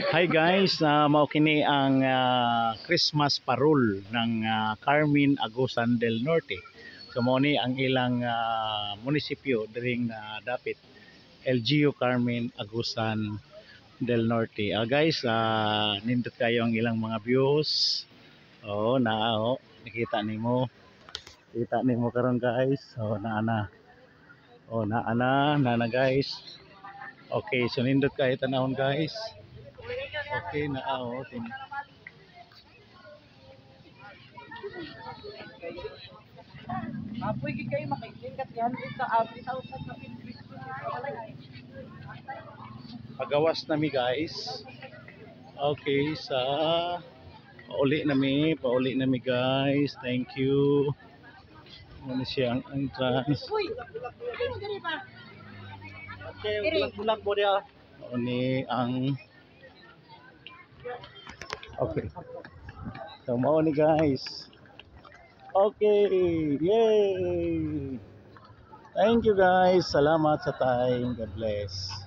Hi guys, mao kini ang Christmas parol ng Carmen Agusan del Norte. So mao ni ang ilang munisipyo diring dapit LGU Carmen Agusan del Norte. Guys, nindot kayo ang ilang mga views. Oh, nakita nimo. Kita nimo karon guys. Oh, naana. Oh, naana guys. Okay, so nindot kayo tanahon guys. Okay na Apoy gid kayo makaitingkat yan sa abri sa usap na pinpis. pagawas nami guys. Okay, pauli nami guys. Thank you. Ano siya ang entrance. Uy, ano gani ba? Okay, bulag mo dia. Ini ang okay. So mao ni guys. Okay, yay! Thank you guys. Salamat sa time. God bless.